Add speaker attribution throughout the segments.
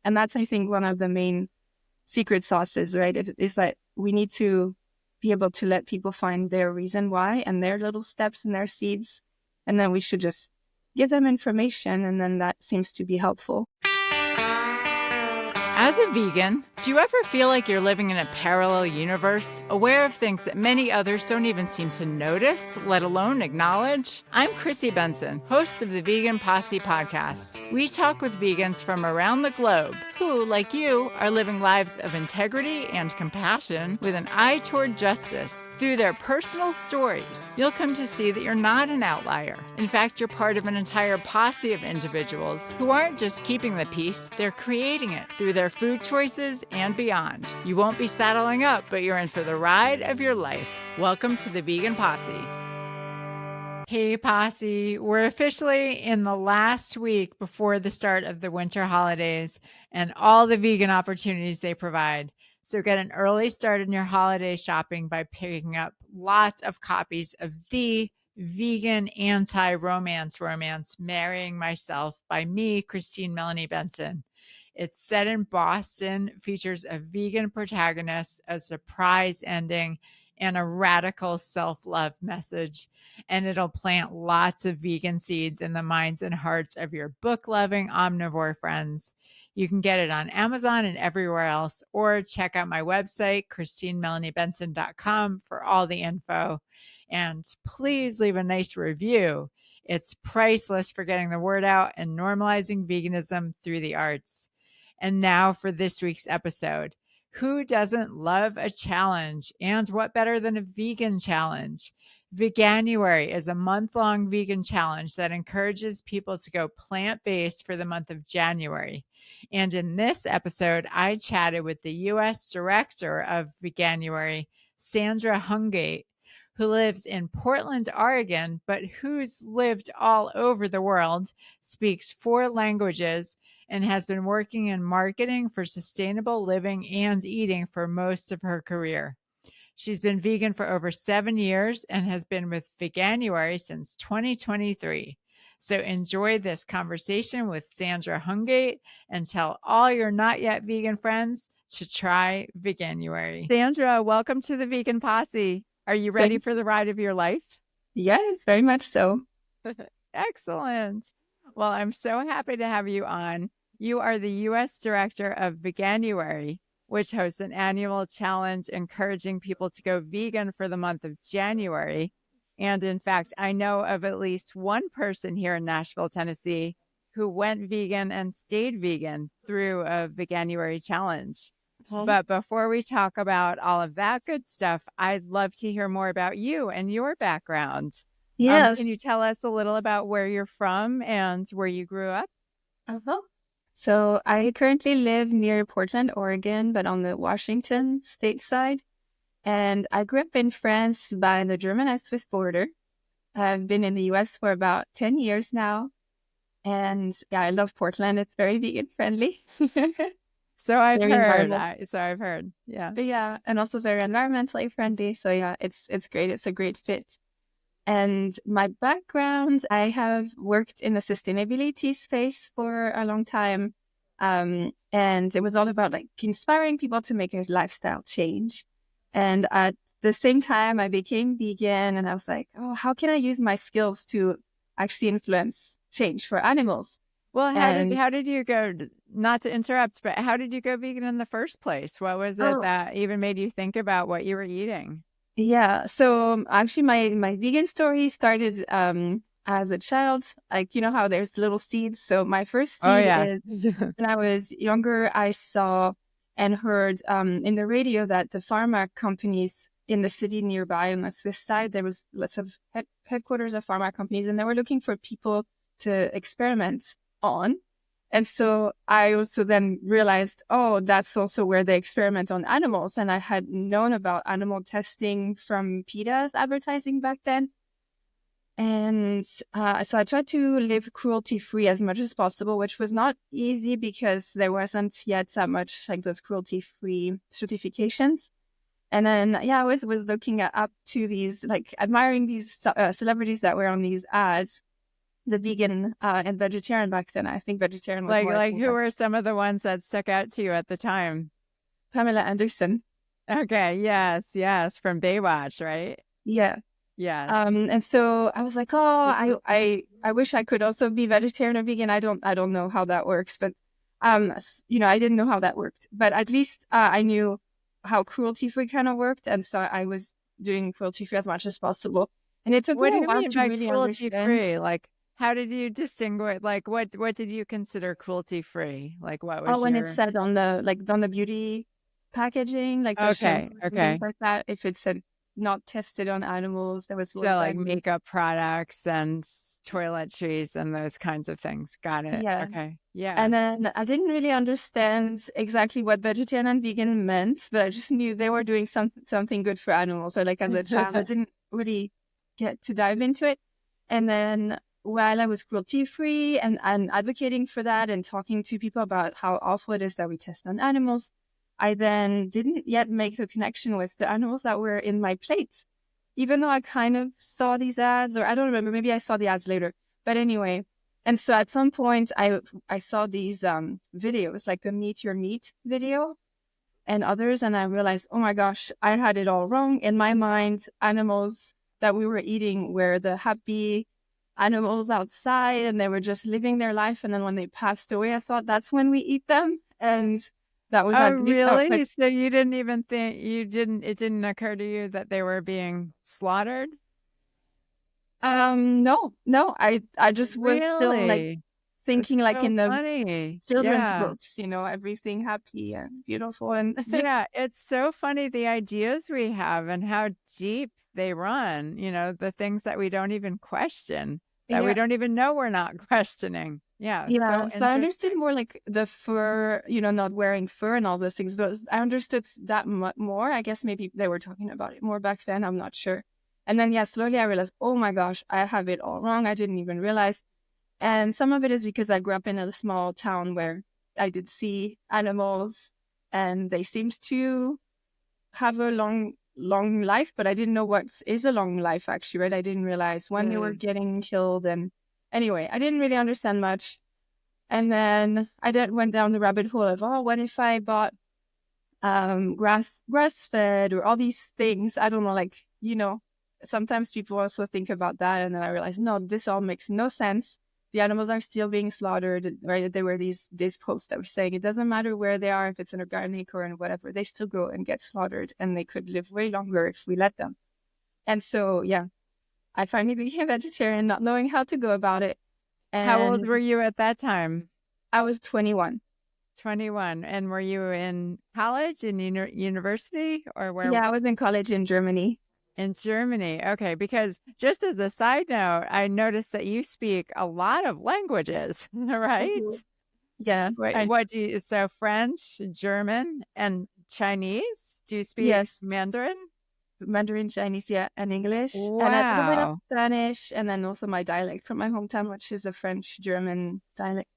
Speaker 1: And that's, I think, one of the main secret sauces, right? Is that we need to be able to let people find their reason why and their little steps and their seeds. And then we should just give them information. And then that seems to be helpful.
Speaker 2: As a vegan, do you ever feel like you're living in a parallel universe, aware of things that many others don't even seem to notice, let alone acknowledge? I'm Chrissy Benson, host of the Vegan Posse podcast. We talk with vegans from around the globe who, like you, are living lives of integrity and compassion with an eye toward justice. Through their personal stories, you'll come to see that you're not an outlier. In fact, you're part of an entire posse of individuals who aren't just keeping the peace, they're creating it through their food choices and beyond. You won't be saddling up, but you're in for the ride of your life. Welcome to the Vegan Posse. Hey, Posse. We're officially in the last week before the start of the winter holidays and all the vegan opportunities they provide. So get an early start in your holiday shopping by picking up lots of copies of the vegan anti-romance romance, Marrying Myself by me, Christine Melanie Benson. It's set in Boston, features a vegan protagonist, a surprise ending, and a radical self-love message. And it'll plant lots of vegan seeds in the minds and hearts of your book-loving omnivore friends. You can get it on Amazon and everywhere else, or check out my website, ChristineMelanieBenson.com, for all the info. And please leave a nice review. It's priceless for getting the word out and normalizing veganism through the arts. And now for this week's episode. Who doesn't love a challenge? And what better than a vegan challenge? Veganuary is a month-long vegan challenge that encourages people to go plant-based for the month of January. And in this episode, I chatted with the U.S. director of Veganuary, Sandra Hungate, who lives in Portland, Oregon, but who's lived all over the world, speaks 4 languages, and has been working in marketing for sustainable living and eating for most of her career. She's been vegan for over 7 years and has been with Veganuary since 2023. So enjoy this conversation with Sandra Hungate and tell all your not yet vegan friends to try Veganuary. Sandra, welcome to the Vegan Posse. Are you ready for the ride of your life?
Speaker 1: Yes, very much so.
Speaker 2: Excellent. Well, I'm so happy to have you on. You are the U.S. Director of Veganuary, which hosts an annual challenge encouraging people to go vegan for the month of January. And in fact, I know of at least one person here in Nashville, Tennessee, who went vegan and stayed vegan through a Veganuary challenge. But before we talk about all of that good stuff, I'd love to hear more about you and your background.
Speaker 1: Yes.
Speaker 2: Can you tell us a little about where you're from and where you grew up?
Speaker 1: So I currently live near Portland, Oregon, but on the Washington state side. And I grew up in France by the German and Swiss border. I've been in the US for about 10 years now. And yeah, I love Portland. It's very vegan friendly.
Speaker 2: So I've
Speaker 1: Very
Speaker 2: heard. Yeah.
Speaker 1: But yeah, and also very environmentally friendly. So yeah, it's great. It's a great fit. And my background, I have worked in the sustainability space for a long time. And it was all about like inspiring people to make a lifestyle change. And at the same time, I became vegan and I was like, oh, how can I use my skills to actually influence change for animals?
Speaker 2: Well, how did you go, not to interrupt, but how did you go vegan in the first place? What was it that even made you think about what you were eating?
Speaker 1: Yeah, so actually my vegan story started as a child. Like, you know how there's little seeds. So my first seed is when I was younger, I saw and heard in the radio that the pharma companies in the city nearby on the Swiss side, there was lots of headquarters of pharma companies, and they were looking for people to experiment on. And so I also then realized, oh, that's also where they experiment on animals. And I had known about animal testing from PETA's advertising back then. And so I tried to live cruelty-free as much as possible, which was not easy because there wasn't yet that much like those cruelty-free certifications. And then, yeah, I was looking up to these, like admiring these celebrities that were on these ads. the vegan and vegetarian back then. I think vegetarian was more
Speaker 2: like who were some of the ones that stuck out to you at the time?
Speaker 1: Pamela Anderson.
Speaker 2: Okay, yes, from Baywatch, right?
Speaker 1: Yeah.
Speaker 2: Yes.
Speaker 1: And so I was like, oh, I wish I could also be vegetarian or vegan. I don't know how that works, but I didn't know how that worked. But at least I knew how cruelty-free kind of worked, and so I was doing cruelty-free as much as possible. And it took
Speaker 2: What
Speaker 1: me
Speaker 2: do
Speaker 1: a
Speaker 2: you
Speaker 1: while
Speaker 2: mean
Speaker 1: to
Speaker 2: by
Speaker 1: really understand.
Speaker 2: cruelty-free? Like, how did you distinguish? Like, what did you consider cruelty-free? Like, what was
Speaker 1: When it
Speaker 2: your...
Speaker 1: said on the beauty packaging, like the
Speaker 2: Okay,
Speaker 1: shampoo and things
Speaker 2: okay.
Speaker 1: like that, if it said not tested on animals, there was a
Speaker 2: So
Speaker 1: little
Speaker 2: like
Speaker 1: bit.
Speaker 2: makeup products and toiletries and those kinds of things. Got it.
Speaker 1: Yeah.
Speaker 2: Okay. Yeah.
Speaker 1: And then I didn't really understand exactly what vegetarian and vegan meant, but I just knew they were doing something good for animals. Or like as a child, I didn't really get to dive into it. And then while I was cruelty free and advocating for that and talking to people about how awful it is that we test on animals, I then didn't yet make the connection with the animals that were in my plate. Even though I kind of saw these ads, or I don't remember, maybe I saw the ads later. But anyway, and so at some point I saw these videos, like the Meet Your Meat video and others, and I realized, oh my gosh, I had it all wrong. In my mind, animals that we were eating were the happy animals outside and they were just living their life. And then when they passed away, I thought that's when we eat them. And that was,
Speaker 2: Oh,
Speaker 1: I believe,
Speaker 2: really? So you didn't even think it didn't occur to you that they were being slaughtered?
Speaker 1: no, I just was still like
Speaker 2: Really? That's
Speaker 1: thinking like
Speaker 2: so
Speaker 1: in the
Speaker 2: funny.
Speaker 1: children's
Speaker 2: Yeah.
Speaker 1: books, everything happy and beautiful and
Speaker 2: Yeah, it's so funny the ideas we have and how deep they run, the things that we don't even question, that we
Speaker 1: yeah.
Speaker 2: don't even know we're not questioning. Yeah, so
Speaker 1: Yeah, so I understood
Speaker 2: interesting.
Speaker 1: more like the fur, not wearing fur and all those things. I understood that more. I guess maybe they were talking about it more back then. I'm not sure. And then, yeah, slowly I realized, oh my gosh, I have it all wrong. I didn't even realize. And some of it is because I grew up in a small town where I did see animals and they seemed to have a long life, but I didn't know what is a long life actually, right? I didn't realize when they were
Speaker 2: Mm.
Speaker 1: getting killed. And anyway, I didn't really understand much. And then went down the rabbit hole of, oh, what if I bought grass fed or all these things? I don't know, like, sometimes people also think about that. And then I realized, no, this all makes no sense. The animals are still being slaughtered, right? There were these posts that were saying it doesn't matter where they are, if it's in organic or in whatever, they still go and get slaughtered and they could live way longer if we let them. And so, yeah, I finally became a vegetarian, not knowing how to go about it.
Speaker 2: How old
Speaker 1: And
Speaker 2: were you at that time?
Speaker 1: I was 21.
Speaker 2: 21. And were you in college, in university, or where?
Speaker 1: Yeah, I was in college in Germany.
Speaker 2: In Germany. Okay, because just as a side note, I noticed that you speak a lot of languages, right?
Speaker 1: Mhm. Yeah,
Speaker 2: What do you, so French, German, and Chinese? Do you speak
Speaker 1: yes,
Speaker 2: Mandarin?
Speaker 1: Mandarin, Chinese, yeah, and English, and a little bit of
Speaker 2: Wow.
Speaker 1: Spanish, and then also my dialect from my hometown, which is a French German dialect.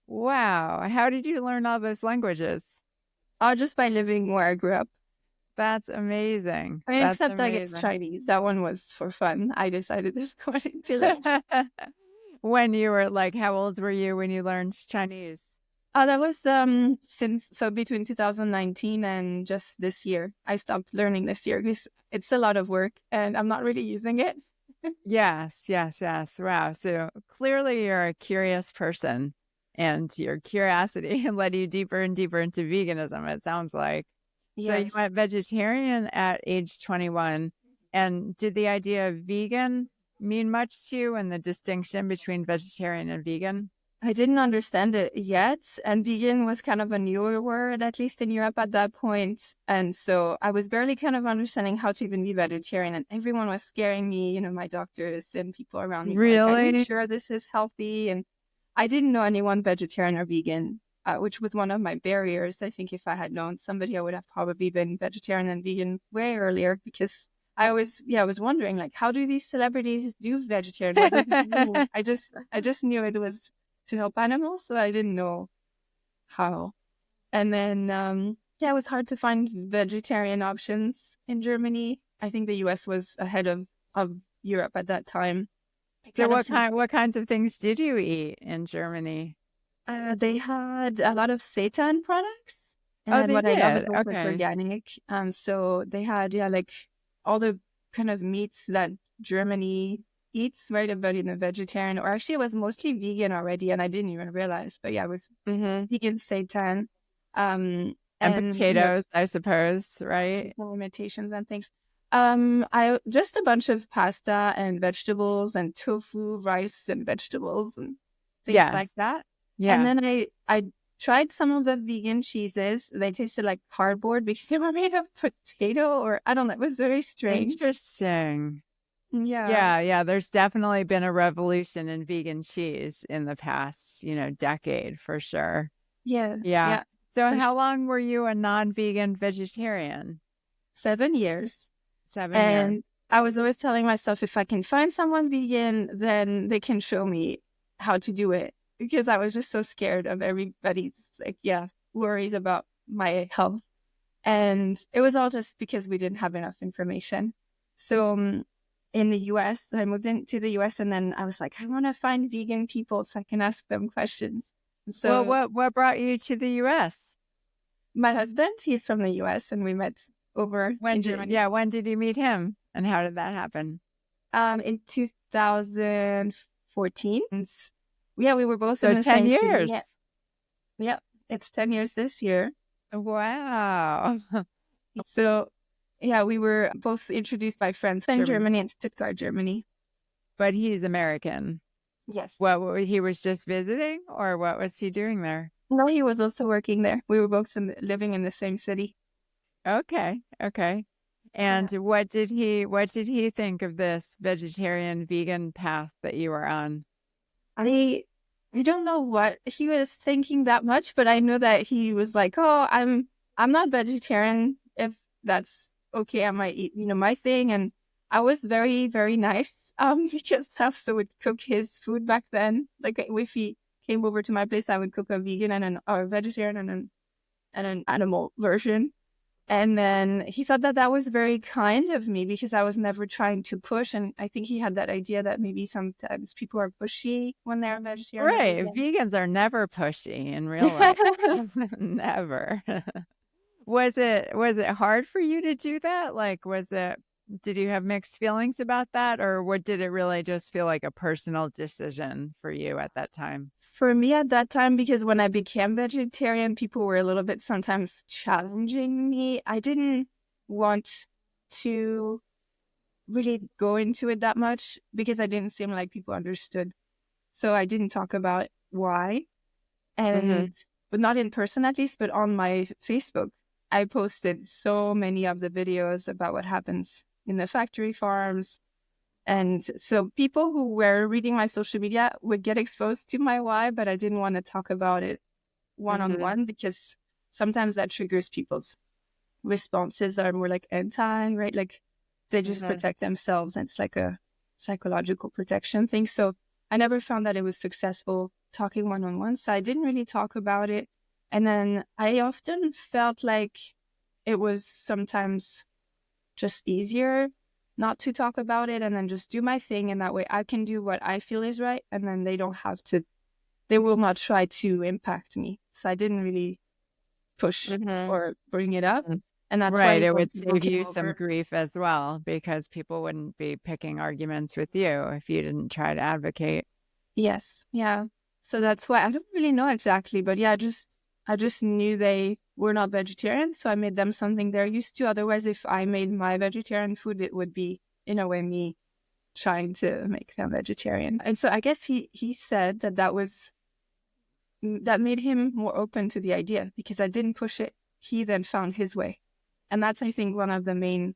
Speaker 2: Wow. How did you learn all those languages?
Speaker 1: Just by living where I grew up.
Speaker 2: That's amazing.
Speaker 1: I mean,
Speaker 2: That's
Speaker 1: except I guess
Speaker 2: amazing.
Speaker 1: Chinese. That one was for fun. I decided to go into it.
Speaker 2: When you were like, how old were you when you learned Chinese?
Speaker 1: That was between 2019 and just this year. I stopped learning this year because it's a lot of work and I'm not really using it.
Speaker 2: Yes, yes, yes. Wow. So clearly you're a curious person and your curiosity led you deeper and deeper into veganism, it sounds like. So you
Speaker 1: Yes.
Speaker 2: went vegetarian at age 21. And did the idea of vegan mean much to you and the distinction between vegetarian and vegan?
Speaker 1: I didn't understand it yet, and vegan was kind of a newer word, at least in Europe at that point. And so I was barely kind of understanding how to even be vegetarian, and everyone was scaring me, my doctors and people around me were like, are you
Speaker 2: Really?
Speaker 1: sure this is healthy? And I didn't know anyone vegetarian or vegan, which was one of my barriers. I think if I had known somebody, I would have probably been vegetarian and vegan way earlier because I was wondering like, how do these celebrities do vegetarian? What do they do? I just knew it was to help animals, so I didn't know how. And then, yeah, it was hard to find vegetarian options in Germany. I think the US was ahead of Europe at that time.
Speaker 2: So what kinds of things did you eat in Germany?
Speaker 1: They had a lot of seitan products,
Speaker 2: Oh,
Speaker 1: and
Speaker 2: they
Speaker 1: what I love
Speaker 2: did.
Speaker 1: is also it's
Speaker 2: Okay.
Speaker 1: organic. So they had like all the kind of meats that Germany eats, right? But in a vegetarian, or actually it was mostly vegan already, and I didn't even realize. But yeah, it was vegan seitan,
Speaker 2: And
Speaker 1: and
Speaker 2: potatoes, I suppose, right?
Speaker 1: small imitations and things. I just a bunch of pasta and vegetables and tofu, rice and vegetables and things like
Speaker 2: Yes.
Speaker 1: that. And
Speaker 2: Yeah.
Speaker 1: then I tried some of the vegan cheeses. They tasted like cardboard because they were made of potato, or I don't know. It was very strange.
Speaker 2: Interesting.
Speaker 1: Yeah.
Speaker 2: Yeah. There's definitely been a revolution in vegan cheese in the past, decade for sure.
Speaker 1: Yeah.
Speaker 2: Yeah.
Speaker 1: Yeah.
Speaker 2: So
Speaker 1: For
Speaker 2: how long were you a non-vegan vegetarian?
Speaker 1: 7 years.
Speaker 2: 7 years.
Speaker 1: And I was always telling myself, if I can find someone vegan, then they can show me how to do it. Because I was just so scared of everybody's, worries about my health. And it was all just because we didn't have enough information. So in the US, I moved into the US, and then I was like, I want to find vegan people so I can ask them questions.
Speaker 2: Well,
Speaker 1: So
Speaker 2: what brought you to the US?
Speaker 1: my husband, he's from the US, and we met over in Germany.
Speaker 2: When did you meet him and how did that happen?
Speaker 1: In 2014. And yeah, we were both in
Speaker 2: So
Speaker 1: the
Speaker 2: 10
Speaker 1: same city. Yeah.
Speaker 2: years.
Speaker 1: Yeah. It's 10 years this year.
Speaker 2: Wow.
Speaker 1: So yeah, we were both introduced by friends in
Speaker 2: German.
Speaker 1: Germany, in Stuttgart, Germany.
Speaker 2: But he's American.
Speaker 1: Yes.
Speaker 2: He was just visiting or what was he doing there?
Speaker 1: No, he was also working there. We were both living in the same city.
Speaker 2: Okay. And
Speaker 1: Yeah.
Speaker 2: what did he think of this vegetarian vegan path that you were on?
Speaker 1: I don't know what he was thinking that much, but I know that he was like, "Oh, I'm not vegetarian. If that's okay, I might eat, my thing." And I was very, very nice, because I also would cook his food back then. Like if he came over to my place, I would cook a vegan and a vegetarian and an animal version. And then he thought that that was very kind of me because I was never trying to push. And I think he had that idea that maybe sometimes people are pushy when they're vegetarian or
Speaker 2: Right.
Speaker 1: vegan.
Speaker 2: Vegans are never pushy in real life. Never. Was it hard for you to do that? Like, did you have mixed feelings about that? Or did it really just feel like a personal decision for you at that time?
Speaker 1: For me at that time, because when I became vegetarian, people were a little bit sometimes challenging me. I didn't want to really go into it that much because I didn't seem like people understood. So I didn't talk about why. And but not in person at least, but on my Facebook, I posted so many of the videos about what happens in the factory farms. And so people who were reading my social media would get exposed to my why, but I didn't want to talk about it one-on-one because sometimes that triggers people's responses are more like anti, right? Like they just protect themselves. And it's like a psychological protection thing. So I never found that it was successful talking one-on-one. So I didn't really talk about it. And then I often felt like it was sometimes just easier not to talk about it and then just do my thing. And that way I can do what I feel is right. And then they will not try to impact me. So I didn't really push or bring it up. And that's
Speaker 2: Right.
Speaker 1: why
Speaker 2: It
Speaker 1: when
Speaker 2: would
Speaker 1: people
Speaker 2: save
Speaker 1: came
Speaker 2: you some
Speaker 1: over.
Speaker 2: grief as well because people wouldn't be picking arguments with you if you didn't try to advocate.
Speaker 1: Yes. Yeah. So that's why I don't really know exactly, but yeah, I just knew they were not vegetarian, so I made them something they're used to. Otherwise, if I made my vegetarian food, it would be in a way me trying to make them vegetarian. And so I guess he said that made him more open to the idea because I didn't push it. He then found his way. And that's, I think, one of the main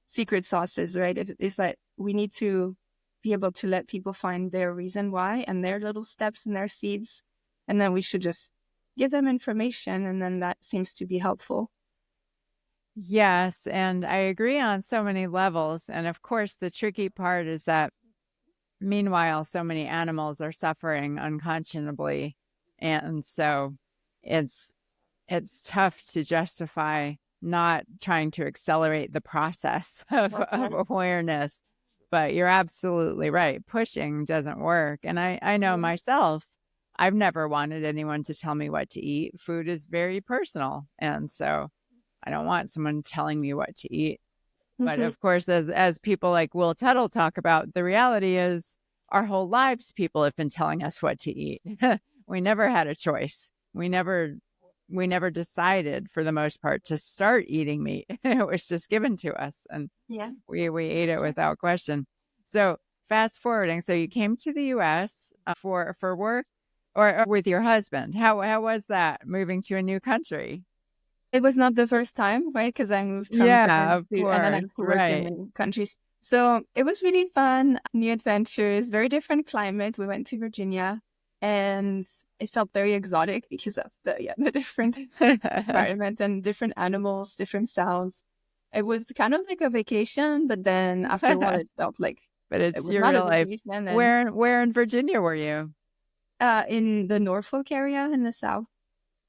Speaker 1: secret sauces, right? Is that we need to be able to let people find their reason why and their little steps and their seeds. And then we should just give them information. And then that seems to be helpful.
Speaker 2: Yes, and I agree on so many levels. And of course, the tricky part is that meanwhile, so many animals are suffering unconscionably. And so it's tough to justify not trying to accelerate the process of awareness. But you're absolutely right. Pushing doesn't work. And I know myself, I've never wanted anyone to tell me what to eat. Food is very personal. And so I don't want someone telling me what to eat. But of course, as people like Will Tuttle talk about, the reality is our whole lives, people have been telling us what to eat. We never had a choice. We never decided, for the most part, to start eating meat. It was just given to us, and we ate it without question. So fast forwarding, so you came to the U.S. For work, or with your husband. How was that, moving to a new country?
Speaker 1: It was not the first time, right? Because I moved from
Speaker 2: Yeah,
Speaker 1: Japan
Speaker 2: of
Speaker 1: and then I
Speaker 2: course,
Speaker 1: worked in
Speaker 2: right.
Speaker 1: many countries. So it was really fun, new adventures, very different climate. We went to Virginia and it felt very exotic because of the different environment and different animals, different sounds. It was kind of like a vacation, but then after a while it felt like
Speaker 2: But
Speaker 1: it
Speaker 2: it's
Speaker 1: was
Speaker 2: your
Speaker 1: not a
Speaker 2: real life.
Speaker 1: vacation. And
Speaker 2: Where in Virginia were you?
Speaker 1: in the Norfolk area in the South.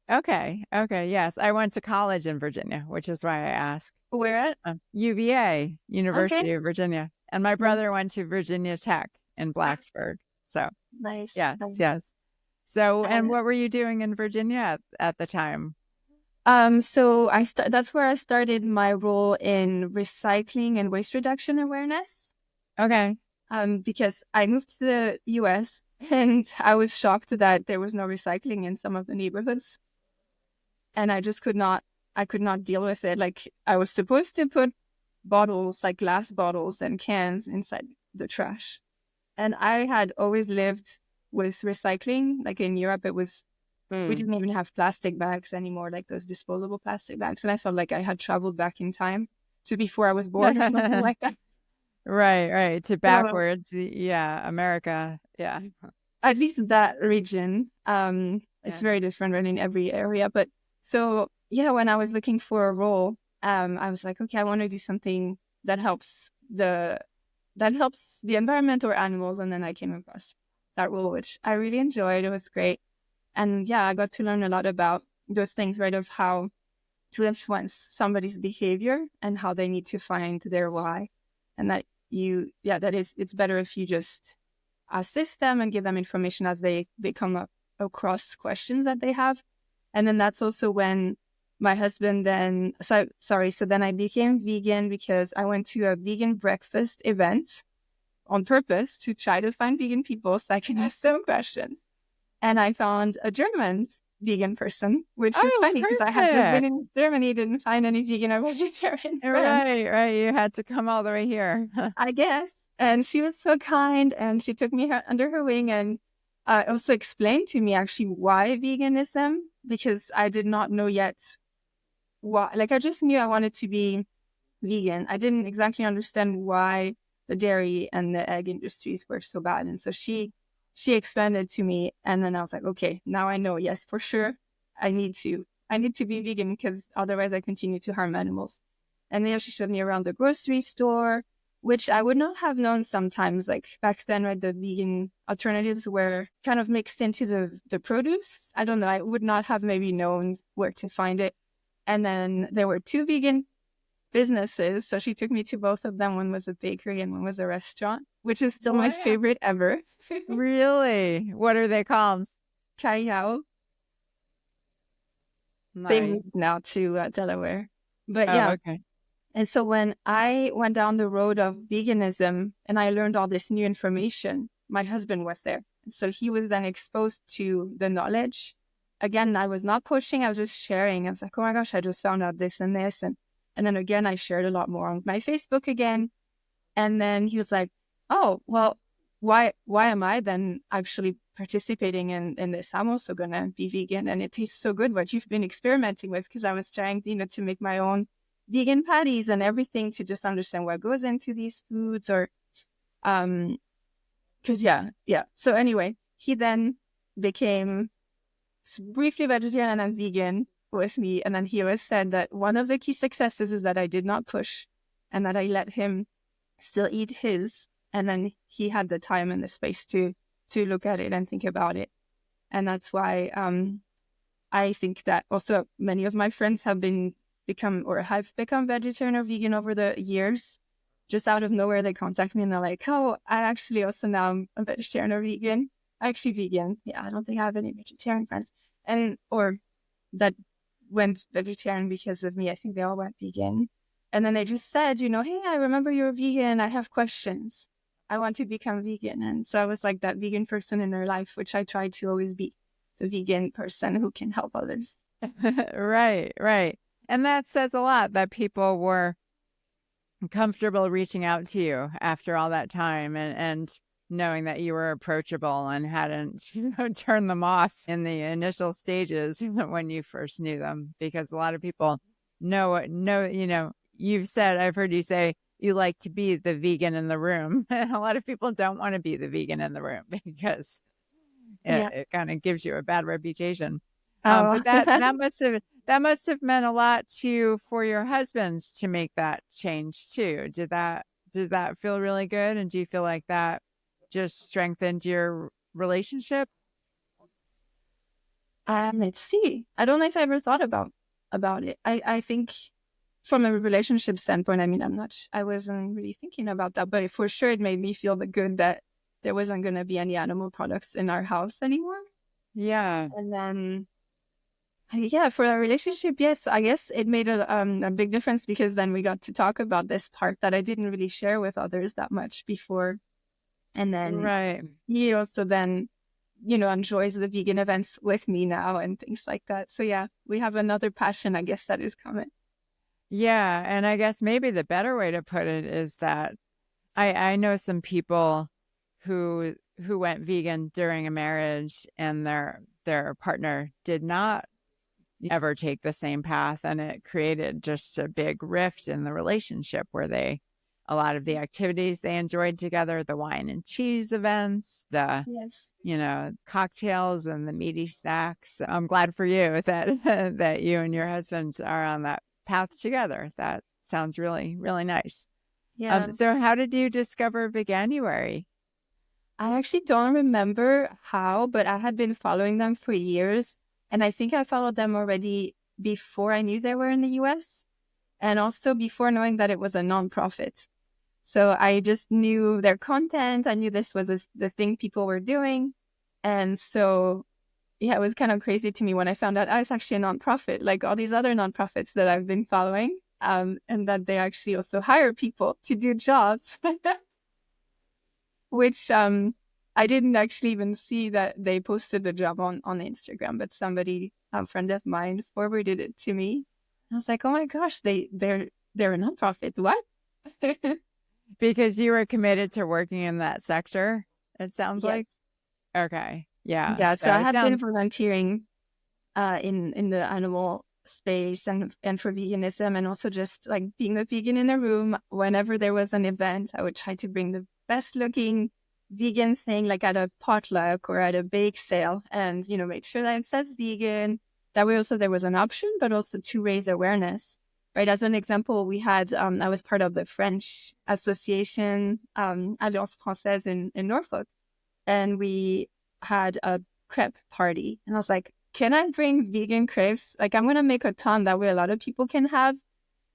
Speaker 2: Okay. Yes, I went to college in Virginia, which is why I asked.
Speaker 1: Where at?
Speaker 2: UVA,
Speaker 1: Okay.
Speaker 2: University of Virginia, and my
Speaker 1: Yeah.
Speaker 2: brother went to Virginia Tech in Blacksburg. So
Speaker 1: Nice.
Speaker 2: yes,
Speaker 1: Nice.
Speaker 2: yes. So, and
Speaker 1: And
Speaker 2: what were you doing in Virginia at the time?
Speaker 1: So that's where I started my role in recycling and waste reduction awareness.
Speaker 2: Okay.
Speaker 1: Because I moved to the US and I was shocked that there was no recycling in some of the neighborhoods. And I could not deal with it. Like I was supposed to put bottles, like glass bottles and cans inside the trash. And I had always lived with recycling. Like in Europe, we didn't even have plastic bags anymore, like those disposable plastic bags. And I felt like I had traveled back in time to before I was born or something like that.
Speaker 2: Right. To
Speaker 1: So
Speaker 2: backwards. Yeah, America. Yeah.
Speaker 1: at least that region, it's
Speaker 2: Yeah.
Speaker 1: very different right, in every area. But so yeah, when I was looking for a role, I was like, okay, I want to do something that helps the environment or animals. And then I came across that role, which I really enjoyed. It was great. And yeah, I got to learn a lot about those things, right? Of how to influence somebody's behavior and how they need to find their why. And it's better if you just assist them and give them information as they come up across questions that they have. And then that's also when my husband so then I became vegan because I went to a vegan breakfast event on purpose to try to find vegan people so I can ask them questions. And I found a German vegan person, which is
Speaker 2: Oh,
Speaker 1: funny because I had been
Speaker 2: perfect.
Speaker 1: in Germany, didn't find any vegan or vegetarian friends,
Speaker 2: Right. You had to come all the way here.
Speaker 1: I guess. And she was so kind and she took me under her wing and also explained to me actually why veganism, because I did not know yet why. Like I just knew I wanted to be vegan. I didn't exactly understand why the dairy and the egg industries were so bad. And so she explained it to me, and then I was like, okay, now I know. Yes, for sure, I need to be vegan because otherwise I continue to harm animals. And then she showed me around the grocery store, which I would not have known sometimes. Like back then, right, the vegan alternatives were kind of mixed into the produce. I don't know. I would not have maybe known where to find it. And then there were two vegan businesses. So she took me to both of them. One was a bakery and one was a restaurant, which is still my
Speaker 2: Wow.
Speaker 1: favorite ever.
Speaker 2: Really? What are they called?
Speaker 1: Chai. They
Speaker 2: Nice.
Speaker 1: moved now to Delaware. But
Speaker 2: Oh,
Speaker 1: yeah.
Speaker 2: okay.
Speaker 1: And so when I went down the road of veganism and I learned all this new information, my husband was there. And so he was then exposed to the knowledge. Again, I was not pushing, I was just sharing. I was like, oh my gosh, I just found out this and this. And then again, I shared a lot more on my Facebook again. And then he was like, oh, well, why am I then actually participating in this? I'm also going to be vegan. And it tastes so good what you've been experimenting with, because I was trying, to make my own vegan patties and everything to just understand what goes into these foods or, because yeah. So anyway, he then became briefly vegetarian and vegan with me. And then he always said that one of the key successes is that I did not push and that I let him still eat his, and then he had the time and the space to look at it and think about it. And that's why I think that also many of my friends have become vegetarian or vegan over the years, just out of nowhere, they contact me and they're like, oh, I actually also now I'm a vegetarian or vegan. Actually vegan. Yeah, I don't think I have any vegetarian friends. Or that went vegetarian because of me. I think they all went vegan. And then they just said, hey, I remember you're vegan. I have questions. I want to become vegan. And so I was like that vegan person in their life, which I try to always be, the vegan person who can help others.
Speaker 2: Right, right. And that says a lot that people were comfortable reaching out to you after all that time and knowing that you were approachable and hadn't turned them off in the initial stages when you first knew them, because a lot of people you've said, I've heard you say you like to be the vegan in the room. A lot of people don't want to be the vegan in the room because it kind of gives you a bad reputation. But that must have meant a lot for your husbands to make that change too. Did that feel really good? And do you feel like that just strengthened your relationship?
Speaker 1: Let's see. I don't know if I ever thought about it. I think from a relationship standpoint, I mean, I wasn't really thinking about that, but for sure it made me feel good that there wasn't going to be any animal products in our house anymore.
Speaker 2: Yeah.
Speaker 1: And then, yeah, for our relationship, yes, I guess it made a big difference because then we got to talk about this part that I didn't really share with others that much before. And then he also then, enjoys the vegan events with me now and things like that. So yeah, we have another passion, I guess, that is coming.
Speaker 2: Yeah. And I guess maybe the better way to put it is that I know some people who went vegan during a marriage and their partner did not ever take the same path, and it created just a big rift in the relationship where a lot of the activities they enjoyed together, the wine and cheese events, the cocktails and the meaty snacks. I'm glad for you that that you and your husband are on that path together. That sounds really, really nice.
Speaker 1: Yeah.
Speaker 2: So how did you discover Veganuary?
Speaker 1: I actually don't remember how, but I had been following them for years. And I think I followed them already before I knew they were in the US, and also before knowing that it was a nonprofit. So I just knew their content. I knew this was the thing people were doing. And so, yeah, it was kind of crazy to me when I found out, it's actually a nonprofit, like all these other nonprofits that I've been following, and that they actually also hire people to do jobs, which I didn't actually even see that they posted the job on Instagram, but somebody, a friend of mine, forwarded it to me. I was like, oh my gosh, they're a nonprofit. What?
Speaker 2: Because you were committed to working in that sector, it sounds like. Okay. Yeah.
Speaker 1: Yeah. So I have been volunteering in the animal space and for veganism, and also just like being a vegan in a room. Whenever there was an event, I would try to bring the best looking vegan thing, like at a potluck or at a bake sale, and make sure that it says vegan. That way also there was an option, but also to raise awareness. Right. As an example, we had I was part of the French Association, Alliance Française in Norfolk, and we had a crepe party, and I was like, can I bring vegan crepes? Like, I'm going to make a ton that way a lot of people can have.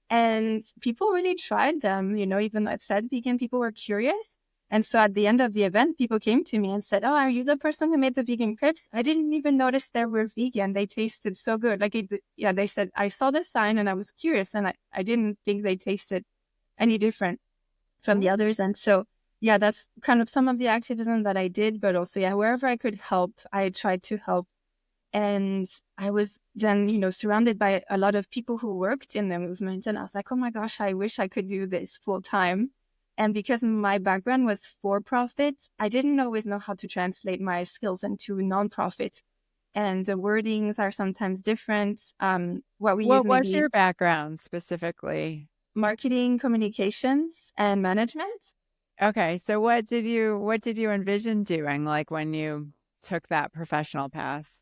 Speaker 1: And people really tried them, even though it said vegan, people were curious. And so at the end of the event, people came to me and said, oh, are you the person who made the vegan crepes? I didn't even notice they were vegan. They tasted so good. Like, they said, I saw the sign and I was curious, and I didn't think they tasted any different from the others. And so, yeah, that's kind of some of the activism that I did, but also, yeah, wherever I could help, I tried to help. And I was then, surrounded by a lot of people who worked in the movement. And I was like, oh my gosh, I wish I could do this full time. And because my background was for profit, I didn't always know how to translate my skills into nonprofit. And the wordings are sometimes different. What
Speaker 2: was your background specifically?
Speaker 1: Marketing, communications, and management.
Speaker 2: Okay. So what did you envision doing, like when you took that professional path?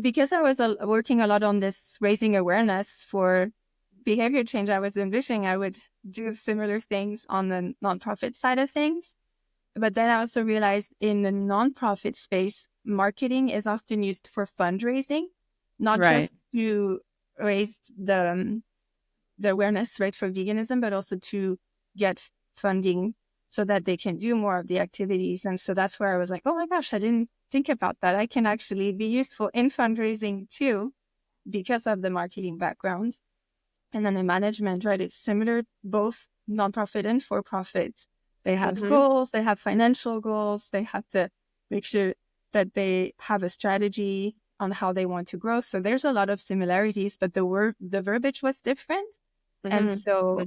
Speaker 1: Because I was working a lot on this raising awareness for behavior change, I was envisioning I would do similar things on the nonprofit side of things. But then I also realized in the nonprofit space, marketing is often used for fundraising, not just to raise the awareness rate for veganism, but also to get funding so that they can do more of the activities. And so that's where I was like, oh my gosh, I didn't think about that. I can actually be useful in fundraising too because of the marketing background. And then the management, right? It's similar, both nonprofit and for-profit. They have goals, they have financial goals, they have to make sure that they have a strategy on how they want to grow. So there's a lot of similarities, but the verbiage was different. And so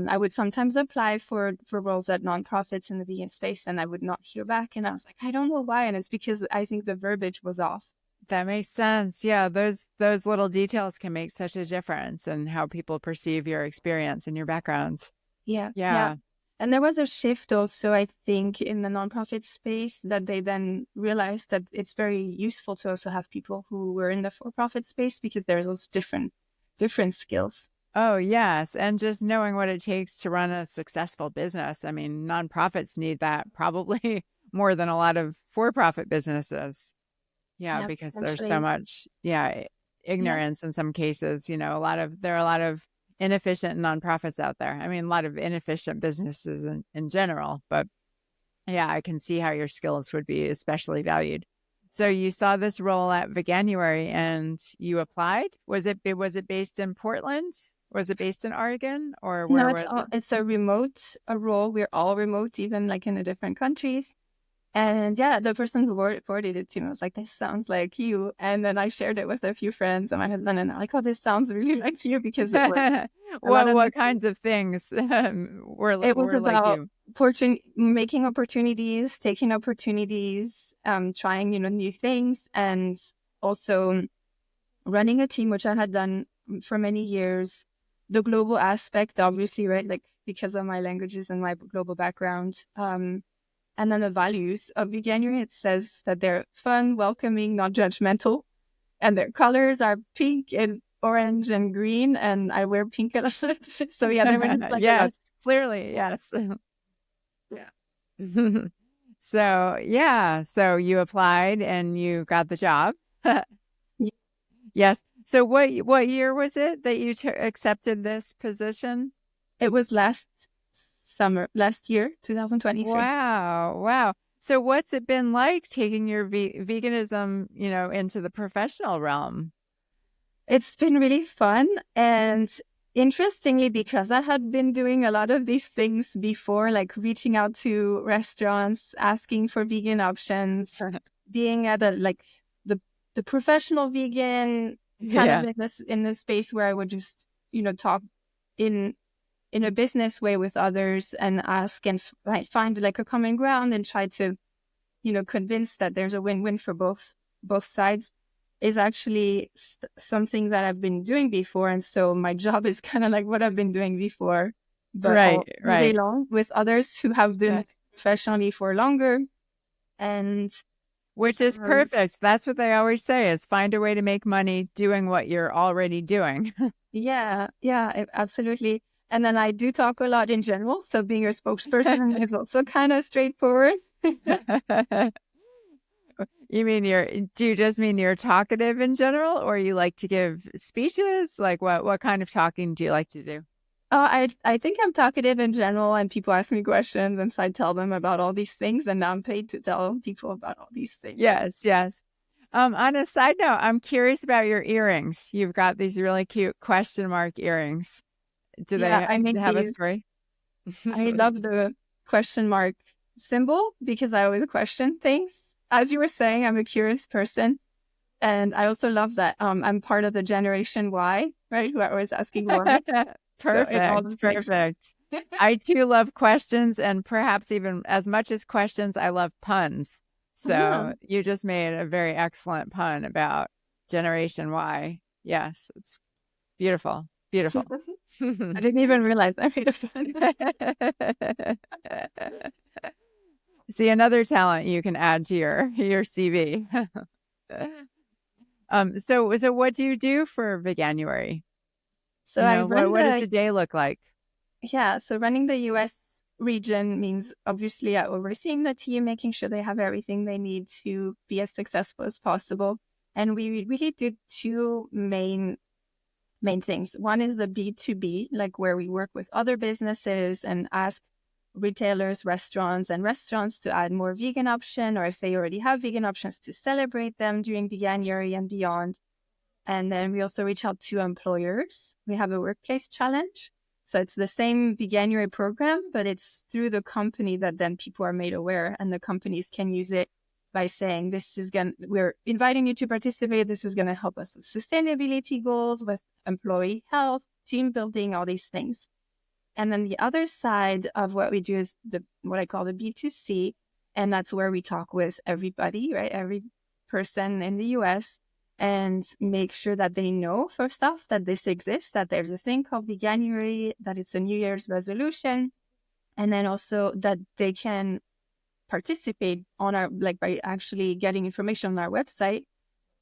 Speaker 1: I would sometimes apply for roles at nonprofits in the vegan space, and I would not hear back. And I was like, I don't know why. And it's because I think the verbiage was off.
Speaker 2: That makes sense. Yeah, those little details can make such a difference in how people perceive your experience and your backgrounds.
Speaker 1: Yeah. And there was a shift also, I think, in the nonprofit space that they then realized that it's very useful to also have people who were in the for-profit space because there's also different skills.
Speaker 2: Oh, yes. And just knowing what it takes to run a successful business. I mean, nonprofits need that probably more than a lot of for-profit businesses. Yeah, because there's so much, ignorance in some cases. There are a lot of inefficient nonprofits out there. I mean, a lot of inefficient businesses in general. But yeah, I can see how your skills would be especially valued. So you saw this role at Veganuary and you applied? Was it based in Portland? Was it based in Oregon, or where was it?
Speaker 1: It's a remote role. We're all remote, even like in the different countries. And yeah, the person who forwarded it to me was like, this sounds like you. And then I shared it with a few friends and my husband, and they're like, oh, this sounds really like you, because it was
Speaker 2: what kinds of things were
Speaker 1: about
Speaker 2: like you?
Speaker 1: Making opportunities, taking opportunities, trying, new things, and also running a team, which I had done for many years. The global aspect, obviously, right? Like, because of my languages and my global background. And then the values of Veganuary, it says that they're fun, welcoming, not judgmental. And their colors are pink and orange and green. And I wear pink a lot. So yeah, they were just like,
Speaker 2: yes, clearly, yes.
Speaker 1: Yeah.
Speaker 2: So you applied and you got the job. Yes. So what year was it that you accepted this position?
Speaker 1: It was last year, 2023.
Speaker 2: Wow. So what's it been like taking your veganism, into the professional realm?
Speaker 1: It's been really fun. And interestingly, because I had been doing a lot of these things before, like reaching out to restaurants, asking for vegan options, being at the professional vegan kind of in this space where I would just, talk in a business way with others and ask and find like a common ground and try to, convince that there's a win-win for both sides, is actually something that I've been doing before. And so my job is kind of like what I've been doing before, but all day long with others who have been professionally for longer. And
Speaker 2: which is perfect. That's what they always say, is find a way to make money doing what you're already doing.
Speaker 1: Yeah, absolutely. And then I do talk a lot in general. So being a spokesperson is also kind of straightforward.
Speaker 2: Do you just mean you're talkative in general, or you like to give speeches? Like what kind of talking do you like to do?
Speaker 1: I think I'm talkative in general, and people ask me questions, and so I tell them about all these things, and now I'm paid to tell people about all these things.
Speaker 2: Yes. On a side note, I'm curious about your earrings. You've got these really cute question mark earrings. Do they have a story?
Speaker 1: I love the question mark symbol because I always question things. As you were saying, I'm a curious person. And I also love that I'm part of the Generation Y, right? Who are always asking why.
Speaker 2: Perfect. I too love questions, and perhaps even as much as questions, I love puns. So you just made a very excellent pun about Generation Y. Yes, it's beautiful. I
Speaker 1: didn't even realize I made a
Speaker 2: pun. See, another talent you can add to your CV. So what do you do for Veganuary?
Speaker 1: So
Speaker 2: what does the day look like?
Speaker 1: Yeah, so running the US region means obviously overseeing the team, making sure they have everything they need to be as successful as possible. And we really do two main main things. One is the B2B, like where we work with other businesses and ask retailers, restaurants to add more vegan option, or if they already have vegan options, to celebrate them during Veganuary and beyond. And then we also reach out to employers. We have a workplace challenge. So it's the same Veganuary program, but it's through the company that then people are made aware, and the companies can use it by saying, we're inviting you to participate. This is going to help us with sustainability goals, with employee health, team building, all these things. And then the other side of what we do is what I call the B2C. And that's where we talk with everybody, right? Every person in the US, and make sure that they know, first off, that this exists, that there's a thing called Veganuary, that it's a New Year's resolution. And then also that they can participate by actually getting information on our website,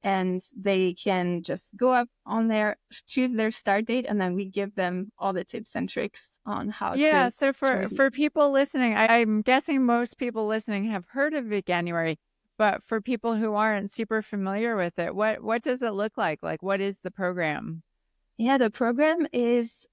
Speaker 1: and they can just go up on there, choose their start date, and then we give them all the tips and tricks on how to.
Speaker 2: Yeah, so for people listening, I'm guessing most people listening have heard of Veganuary, but for people who aren't super familiar with it, what does it look like? Like, what is the program?
Speaker 1: Yeah, the program is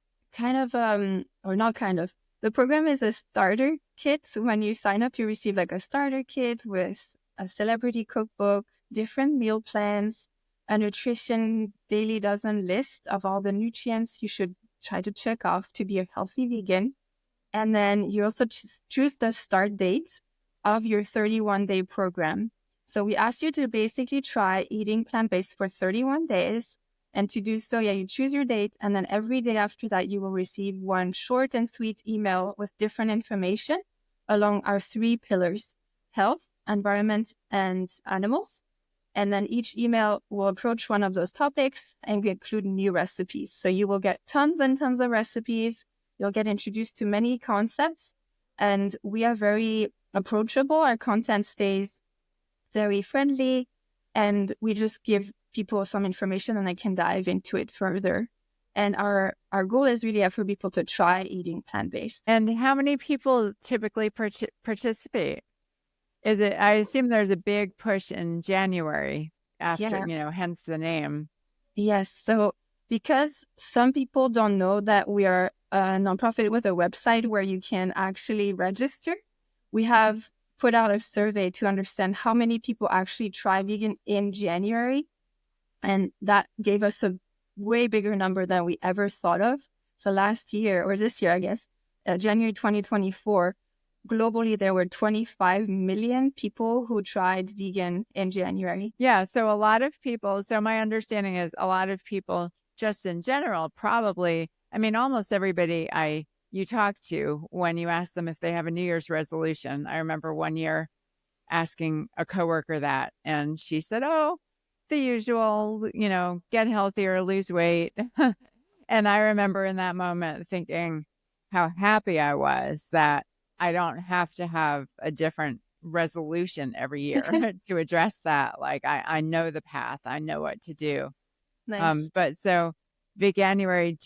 Speaker 1: the program is a starter kit. So when you sign up, you receive like a starter kit with a celebrity cookbook, different meal plans, a nutrition daily dozen list of all the nutrients you should try to check off to be a healthy vegan. And then you also choose the start date of your 31-day program. So we ask you to basically try eating plant-based for 31 days. And to do so, you choose your date, and then every day after that, you will receive one short and sweet email with different information along our 3 pillars: health, environment, and animals. And then each email will approach one of those topics and include new recipes. So you will get tons and tons of recipes. You'll get introduced to many concepts, and we are very approachable. Our content stays very friendly, and we just give people some information and they can dive into it further. And our goal is really for people to try eating plant-based.
Speaker 2: And how many people typically participate? I assume there's a big push in January after, hence the name.
Speaker 1: Yes. So because some people don't know that we are a nonprofit with a website where you can actually register, we have put out a survey to understand how many people actually try vegan in January. And that gave us a way bigger number than we ever thought of. So last year, or this year, I guess, January 2024, globally, there were 25 million people who tried vegan in January.
Speaker 2: Yeah, so a lot of people, so my understanding is a lot of people just in general, probably, almost everybody you talk to when you ask them if they have a New Year's resolution. I remember one year asking a coworker that, and she said, oh, the usual, get healthier, lose weight. And I remember in that moment thinking how happy I was that I don't have to have a different resolution every year to address that. Like I know the path, I know what to do.
Speaker 1: Nice.
Speaker 2: But so Veganuary,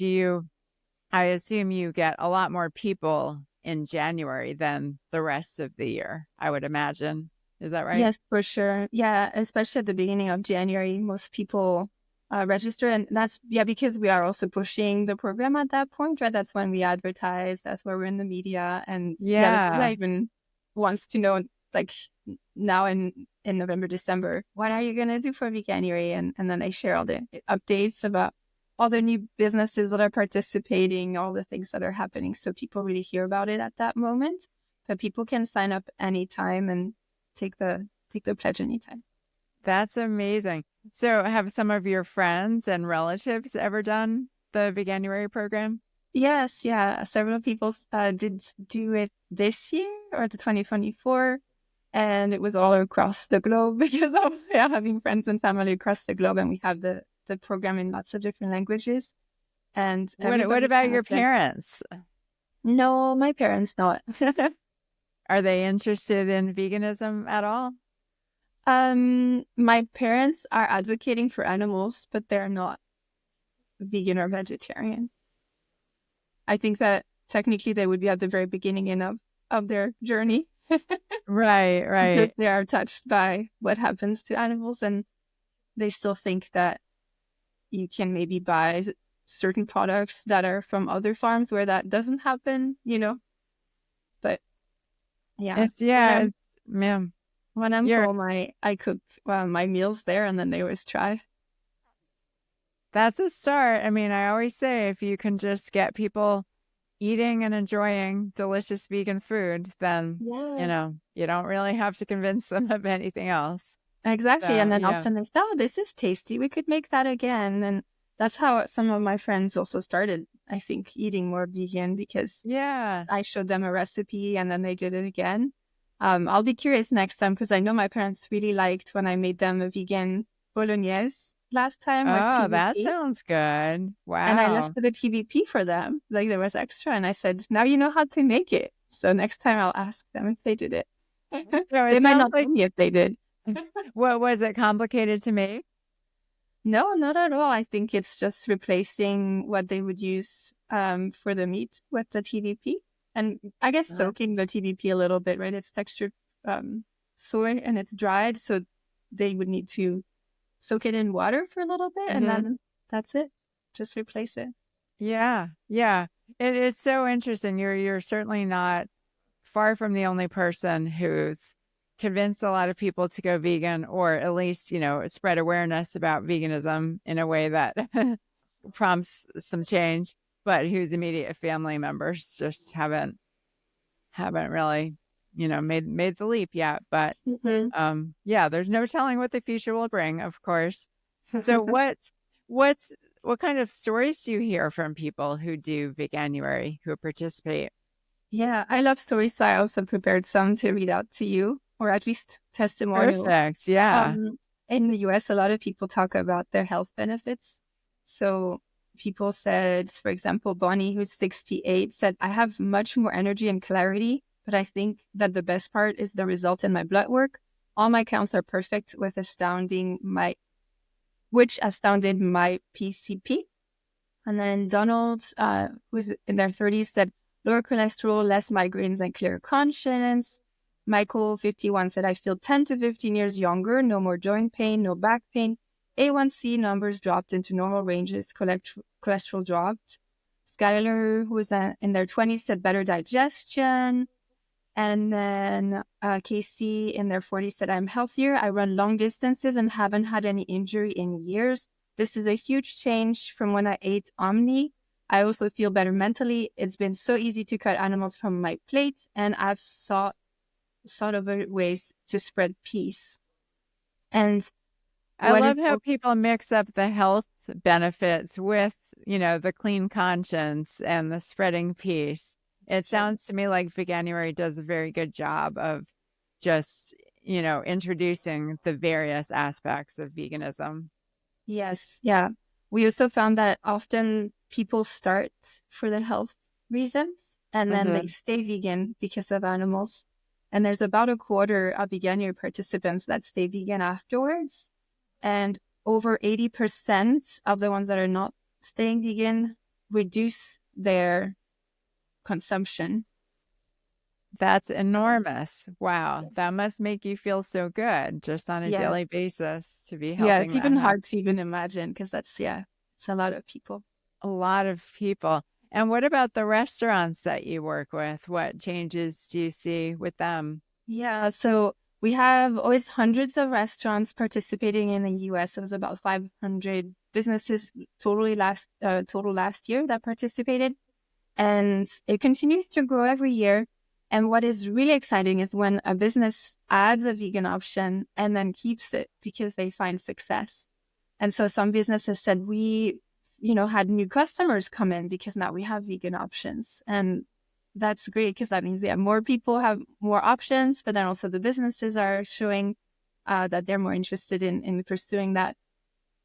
Speaker 2: I assume you get a lot more people in January than the rest of the year, I would imagine. Is that right?
Speaker 1: Yes, for sure. Yeah, especially at the beginning of January, most people register. And that's, because we are also pushing the program at that point, right? That's when we advertise. That's where we're in the media. And the media even wants to know, like now in November, December, what are you going to do for Veganuary? And then they share all the updates about all the new businesses that are participating, all the things that are happening. So people really hear about it at that moment. But people can sign up anytime and take the pledge anytime.
Speaker 2: That's amazing. So have some of your friends and relatives ever done the Veganuary program?
Speaker 1: Yes, yeah. Several people did do it this year or the 2024, and it was all across the globe because of having friends and family across the globe, and we have the program in lots of different languages. And
Speaker 2: what about your parents?
Speaker 1: No, my parents not.
Speaker 2: Are they interested in veganism at all?
Speaker 1: My parents are advocating for animals, but they're not vegan or vegetarian. I think that technically they would be at the very beginning of their journey.
Speaker 2: Right.
Speaker 1: Because they are touched by what happens to animals, and they still think that you can maybe buy certain products that are from other farms where that doesn't happen, but yeah. When I'm home, I cook my meals there, and then they always try.
Speaker 2: That's a start. I mean, I always say if you can just get people eating and enjoying delicious vegan food, then, you don't really have to convince them of anything else.
Speaker 1: Exactly. So, and then often they say, oh, this is tasty. We could make that again. And that's how some of my friends also started, I think, eating more vegan, because I showed them a recipe and then they did it again. I'll be curious next time, because I know my parents really liked when I made them a vegan bolognese last time.
Speaker 2: Oh, that sounds good. Wow.
Speaker 1: And I left the TVP for them. Like, there was extra. And I said, now you know how to make it. So next time I'll ask them if they did it. They might not tell me if they did.
Speaker 2: What was it complicated to make?
Speaker 1: No, not at all. I think it's just replacing what they would use for the meat with the TVP. And I guess soaking the TVP a little bit, right? It's textured soy and it's dried. So they would need to soak it in water for a little bit, and then that's it. Just replace it.
Speaker 2: Yeah. It's so interesting. You're certainly not far from the only person who's convinced a lot of people to go vegan, or at least, spread awareness about veganism in a way that prompts some change, but whose immediate family members just haven't really, made the leap yet. But there's no telling what the future will bring, of course. So what kind of stories do you hear from people who do Veganuary, who participate?
Speaker 1: Yeah, I love stories. So I also prepared some to read out to you, or at least testimonials.
Speaker 2: Perfect. Yeah.
Speaker 1: In the US, a lot of people talk about their health benefits. So people said, for example, Bonnie, who's 68, said, I have much more energy and clarity, but I think that the best part is the result in my blood work. All my counts are perfect, which astounded my PCP. And then Donald, who's in their 30s, said, lower cholesterol, less migraines, and clearer conscience. Michael, 51, said, I feel 10 to 15 years younger, no more joint pain, no back pain. A1C numbers dropped into normal ranges, cholesterol dropped. Skylar, who was in their 20s, said better digestion. And then Casey, in their 40s, said, I'm healthier. I run long distances and haven't had any injury in years. This is a huge change from when I ate Omni. I also feel better mentally. It's been so easy to cut animals from my plate, and I've sought other ways to spread peace. And
Speaker 2: I love how people mix up the health benefits with, the clean conscience and the spreading peace. It sounds to me like Veganuary does a very good job of just, introducing the various aspects of veganism.
Speaker 1: Yes. Yeah. We also found that often people start for the health reasons, and then they stay vegan because of animals. And there's about a quarter of Veganuary participants that stay vegan afterwards. And over 80% of the ones that are not staying vegan reduce their consumption.
Speaker 2: That's enormous. Wow. That must make you feel so good just on a daily basis to be helping.
Speaker 1: Yeah, it's even hard to even imagine, because it's a lot of people.
Speaker 2: A lot of people. And what about the restaurants that you work with? What changes do you see with them?
Speaker 1: Yeah, so we have always hundreds of restaurants participating in the US. It was about 500 businesses total last year that participated. And it continues to grow every year. And what is really exciting is when a business adds a vegan option and then keeps it because they find success. And so some businesses said, we, had new customers come in because now we have vegan options. And that's great, because that means more people have more options, but then also the businesses are showing that they're more interested in pursuing that.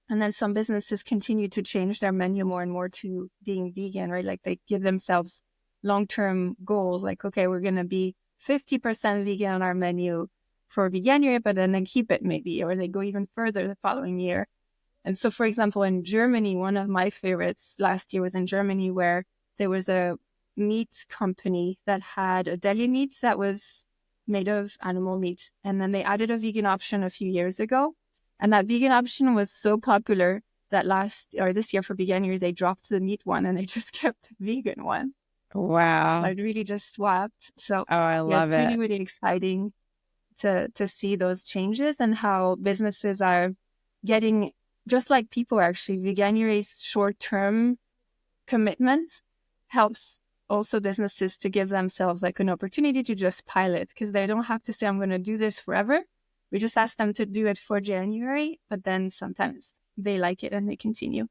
Speaker 1: And then some businesses continue to change their menu more and more to being vegan, right? Like they give themselves long-term goals, like, okay, we're going to be 50% vegan on our menu for Veganuary, but then they keep it maybe, or they go even further the following year. And so, for example, in Germany, one of my favorites last year was in Germany, where there was a meat company that had a deli meat that was made of animal meat. And then they added a vegan option a few years ago. And that vegan option was so popular this year for Veganuary, they dropped the meat one and they just kept the vegan one.
Speaker 2: Wow.
Speaker 1: Like really just swapped. So
Speaker 2: I love
Speaker 1: it's
Speaker 2: it.
Speaker 1: really, really exciting to see those changes and how businesses are getting, just like people actually, Veganuary's short-term commitment helps also businesses to give themselves like an opportunity to just pilot, because they don't have to say, I'm going to do this forever. We just ask them to do it for January, but then sometimes they like it and they continue.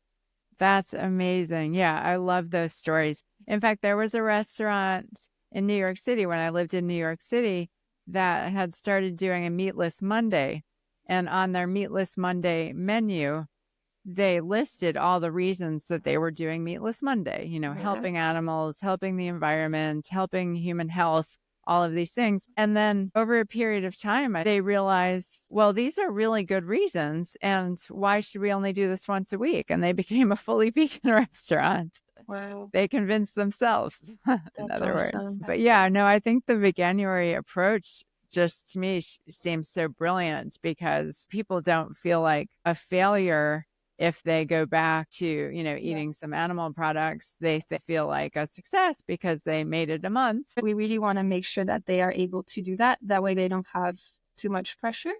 Speaker 2: That's amazing. Yeah, I love those stories. In fact, there was a restaurant in New York City when I lived in New York City that had started doing a Meatless Monday. And on their Meatless Monday menu, they listed all the reasons that they were doing Meatless Monday, helping animals, helping the environment, helping human health, all of these things. And then over a period of time, they realized, well, these are really good reasons. And why should we only do this once a week? And they became a fully vegan restaurant.
Speaker 1: Wow.
Speaker 2: They convinced themselves, in other
Speaker 1: awesome.
Speaker 2: words. But yeah, no, I think the Veganuary approach just to me seems so brilliant because people don't feel like a failure if they go back to, eating some animal products. They feel like a success because they made it a month.
Speaker 1: We really want to make sure that they are able to do that. That way they don't have too much pressure.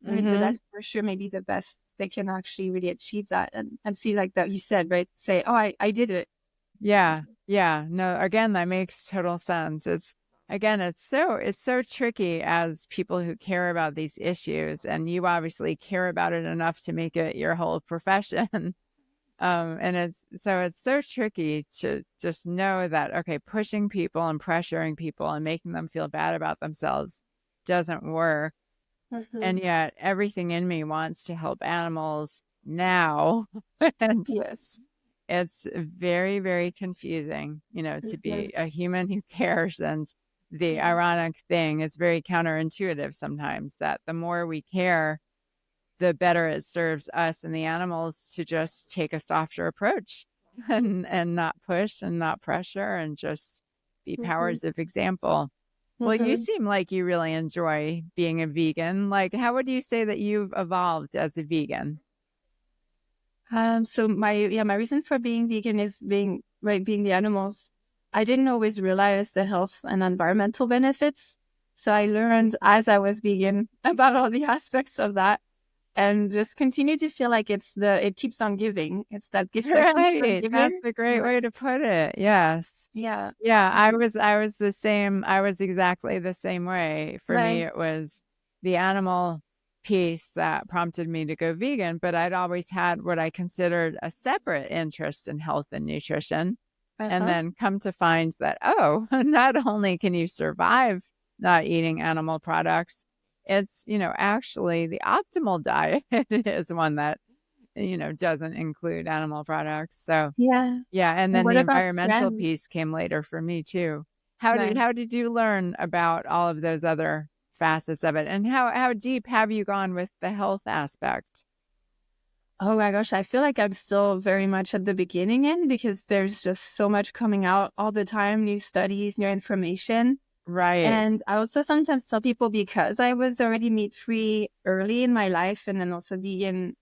Speaker 1: The less pressure, maybe the best they can actually really achieve that and see, like that you said, right? Say, oh, I did it.
Speaker 2: Yeah. Yeah. No, again, that makes total sense. It's so tricky as people who care about these issues, and you obviously care about it enough to make it your whole profession. And it's so tricky to just know that, okay, pushing people and pressuring people and making them feel bad about themselves doesn't work. And yet everything in me wants to help animals now. And
Speaker 1: yes,
Speaker 2: it's very, very confusing, to be a human who cares. And the ironic thing is very counterintuitive sometimes, that the more we care, the better it serves us and the animals to just take a softer approach and not push and not pressure and just be powers of example. Well, you seem like you really enjoy being a vegan. Like, how would you say that you've evolved as a vegan?
Speaker 1: So my reason for being vegan is being the animals. I didn't always realize the health and environmental benefits. So I learned as I was vegan about all the aspects of that, and just continue to feel like it keeps on giving. It's that gift that keeps on giving.
Speaker 2: That's a great way to put it. Yes.
Speaker 1: Yeah.
Speaker 2: Yeah, I was the same. I was exactly the same way. For me, it was the animal piece that prompted me to go vegan, but I'd always had what I considered a separate interest in health and nutrition. And then come to find that, not only can you survive not eating animal products, it's, actually the optimal diet is one that, doesn't include animal products. So
Speaker 1: yeah.
Speaker 2: And then the environmental piece came later for me too. How did you learn about all of those other facets of it? And how deep have you gone with the health aspect?
Speaker 1: Oh my gosh, I feel like I'm still very much at the beginning because there's just so much coming out all the time, new studies, new information.
Speaker 2: Right.
Speaker 1: And I also sometimes tell people, because I was already meat-free early in my life and then also vegan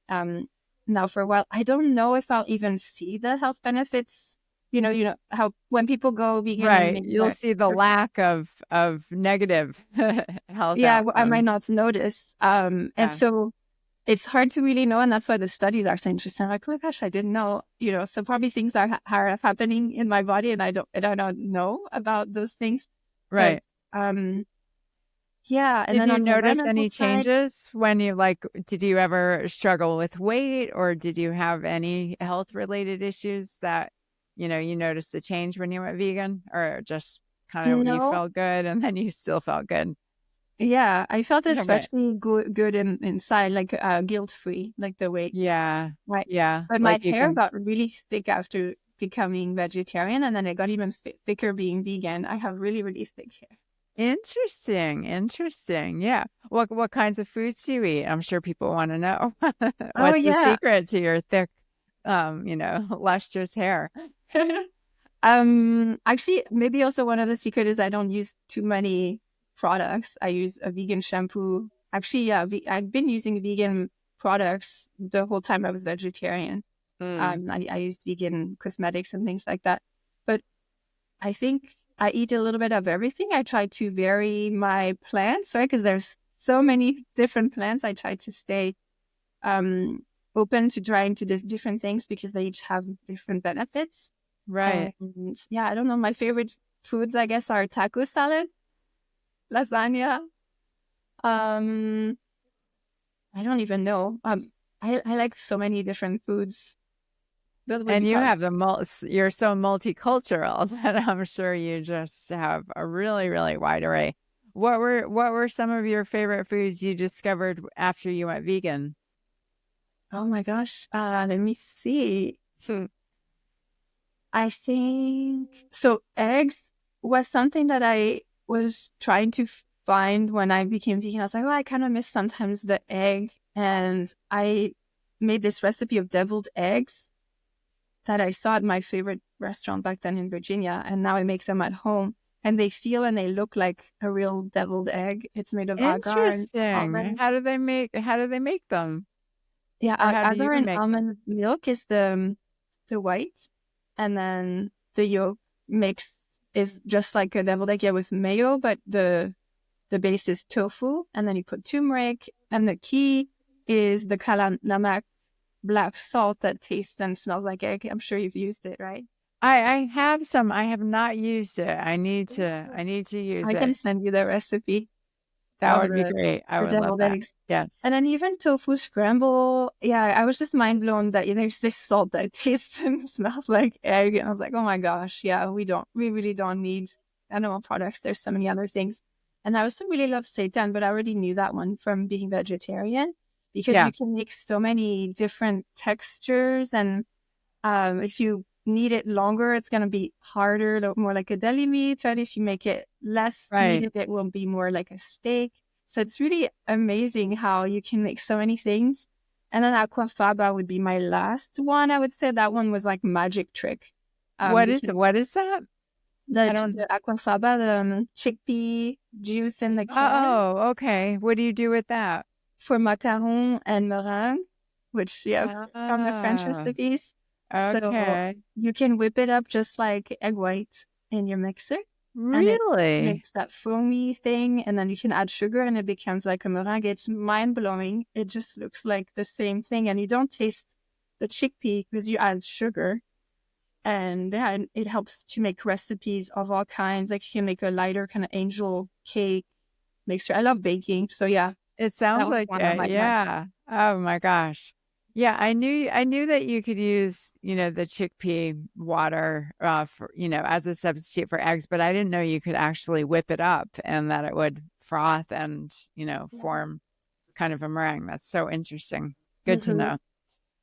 Speaker 1: now for a while, I don't know if I'll even see the health benefits. You know how when people go vegan,
Speaker 2: right, you'll see the lack of negative health.
Speaker 1: Yeah, I might not notice. And so it's hard to really know, and that's why the studies are so interesting. I'm like, oh my gosh, I didn't know. So probably things are happening in my body, and I don't know about those things.
Speaker 2: Right.
Speaker 1: But, yeah. And
Speaker 2: did
Speaker 1: then
Speaker 2: you notice any changes when did you ever struggle with weight, or did you have any health related issues that, you noticed a change when you went vegan, or just kind of you felt good and then you still felt good?
Speaker 1: Yeah, I felt especially good inside, like guilt-free, like the weight.
Speaker 2: Yeah.
Speaker 1: Right.
Speaker 2: Yeah.
Speaker 1: But my hair got really thick after becoming vegetarian, and then it got even thicker being vegan. I have really, really thick hair. Interesting.
Speaker 2: Yeah. What kinds of foods do you eat? I'm sure people want to know. What's the secret to your thick, lustrous hair?
Speaker 1: Actually, maybe also one of the secrets is I don't use too many products. I use a vegan shampoo. Actually, yeah, I've been using vegan products the whole time I was vegetarian. I used vegan cosmetics and things like that. But I think I eat a little bit of everything. I try to vary my plants, right? Because there's so many different plants. I try to stay open to trying to different things because they each have different benefits.
Speaker 2: Right.
Speaker 1: And yeah, I don't know. My favorite foods, I guess, are taco salad, lasagna. I don't even know. I like so many different foods. Those would
Speaker 2: And
Speaker 1: be
Speaker 2: you
Speaker 1: probably.
Speaker 2: have you're so multicultural that I'm sure you just have a really, really wide array. What were some of your favorite foods you discovered after you went vegan?
Speaker 1: Oh my gosh. Let me see. I think so. Eggs was something that I was trying to find when I became vegan. I was like, oh, I kind of miss sometimes the egg. And I made this recipe of deviled eggs that I saw at my favorite restaurant back then in Virginia. And now I make them at home. And they feel and they look like a real deviled egg. It's made of agar and
Speaker 2: Interesting.
Speaker 1: almonds.
Speaker 2: How do they make them?
Speaker 1: Yeah,
Speaker 2: Or how do you
Speaker 1: agar
Speaker 2: even
Speaker 1: and
Speaker 2: make them?
Speaker 1: almond milk is the white, and then the yolk mix is just like a deviled egg, yeah, with mayo, but the base is tofu, and then you put turmeric, and the key is the kala namak black salt that tastes and smells like egg. I'm sure you've used it, right?
Speaker 2: I have some. I have not used it. I need to use
Speaker 1: I can
Speaker 2: it.
Speaker 1: send you the recipe
Speaker 2: That
Speaker 1: of
Speaker 2: would be great. I
Speaker 1: the
Speaker 2: would love
Speaker 1: deviled
Speaker 2: that.
Speaker 1: eggs.
Speaker 2: Yes.
Speaker 1: And then even tofu scramble, yeah, I was just mind blown that there's this salt that tastes and smells like egg. And I was like, oh my gosh, yeah, we really don't need animal products. There's so many other things. And I also really love seitan, but I already knew that one from being vegetarian because
Speaker 2: Yeah.
Speaker 1: you can make so many different textures. And if you knead it longer, it's going to be harder, more like a deli meat. Right? If you make it less
Speaker 2: Right.
Speaker 1: kneaded, it will be more like a steak. So it's really amazing how you can make so many things. And then aquafaba would be my last one. I would say that one was like magic trick. Because
Speaker 2: What is that? I
Speaker 1: the
Speaker 2: don't.
Speaker 1: aquafaba, the chickpea juice in the can
Speaker 2: Oh, okay. What do you do with that?
Speaker 1: for macaron and meringue, which you have from the French
Speaker 2: Ah,
Speaker 1: recipes. So
Speaker 2: okay.
Speaker 1: you can whip it up just like egg white in your mixer, and it
Speaker 2: Really?
Speaker 1: makes that foamy thing, and then you can add sugar and it becomes like a meringue. It's mind-blowing. It just looks like the same thing, and you don't taste the chickpea because you add sugar. And yeah, and it helps to make recipes of all kinds. Like you can make a lighter kind of angel cake mixture. I love baking, so yeah,
Speaker 2: It
Speaker 1: that
Speaker 2: sounds
Speaker 1: was
Speaker 2: like
Speaker 1: one of
Speaker 2: it.
Speaker 1: my magic.
Speaker 2: Yeah. Oh my gosh. Yeah, I knew that you could use, the chickpea water for, as a substitute for eggs, but I didn't know you could actually whip it up and that it would froth and, form kind of a meringue. That's so interesting. Good to
Speaker 1: Mm-hmm.
Speaker 2: know.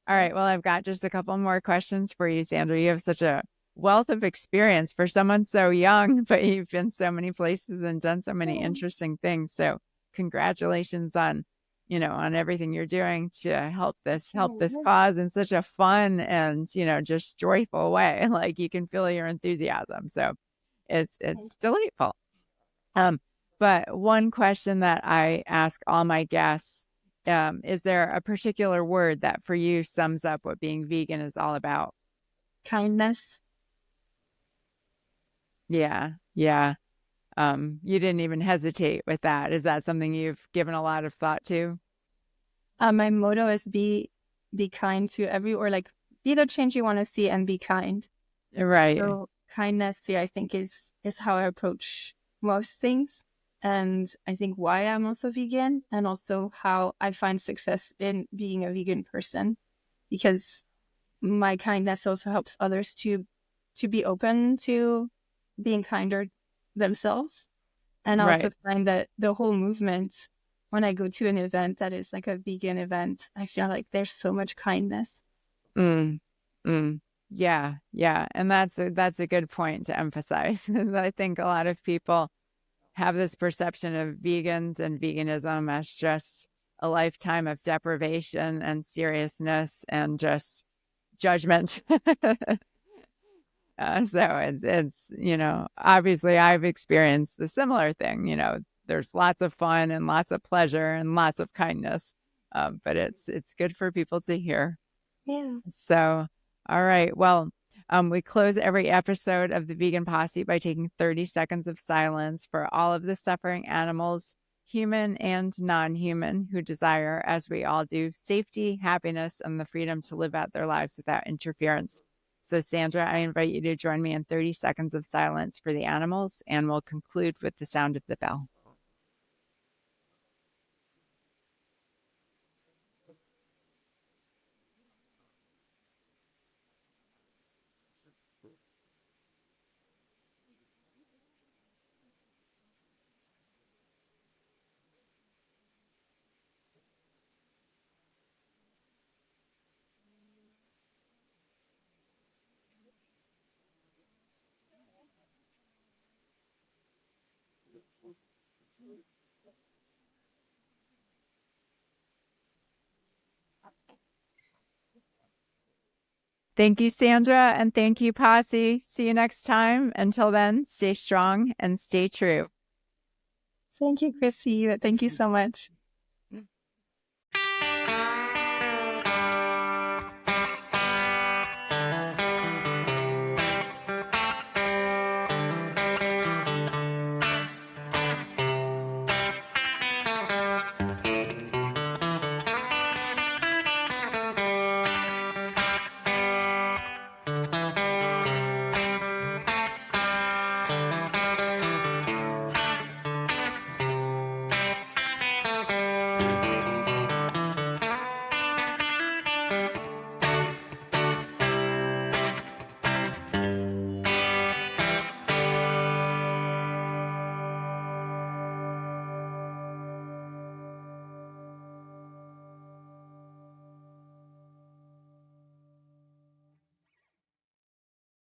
Speaker 2: All right. Well, I've got just a couple more questions for you, Sandra. You have such a wealth of experience for someone so young, but you've been so many places and done so many interesting things. So congratulations on, on everything you're doing to help this cause in such a fun and, just joyful way. Like you can feel your enthusiasm. So it's delightful. Um, but one question that I ask all my guests, is there a particular word that for you sums up what being vegan is all about?
Speaker 1: Kindness.
Speaker 2: Yeah, yeah. You didn't even hesitate with that. Is that something you've given a lot of thought to?
Speaker 1: My motto is be kind to or like be the change you want to see and be kind.
Speaker 2: Right,
Speaker 1: So kindness, yeah, I think is how I approach most things. And I think why I'm also vegan and also how I find success in being a vegan person because my kindness also helps others to be open to being kinder themselves. And I also
Speaker 2: right.
Speaker 1: find that the whole movement, when I go to an event that is like a vegan event, I feel like there's so much kindness.
Speaker 2: Mm, mm. Yeah, yeah. And that's a good point to emphasize. I think a lot of people have this perception of vegans and veganism as just a lifetime of deprivation and seriousness and just judgment. So it's, obviously I've experienced the similar thing, there's lots of fun and lots of pleasure and lots of kindness. But it's good for people to hear.
Speaker 1: Yeah.
Speaker 2: So, all right. Well, we close every episode of the Vegan Posse by taking 30 seconds of silence for all of the suffering animals, human and non-human, who desire, as we all do, safety, happiness, and the freedom to live out their lives without interference. So, Sandra, I invite you to join me in 30 seconds of silence for the animals, and we'll conclude with the sound of the bell. Thank you, Sandra, and thank you, Posse. See you next time. Until then, stay strong and stay true.
Speaker 1: Thank you, Chrissy. Thank you so much.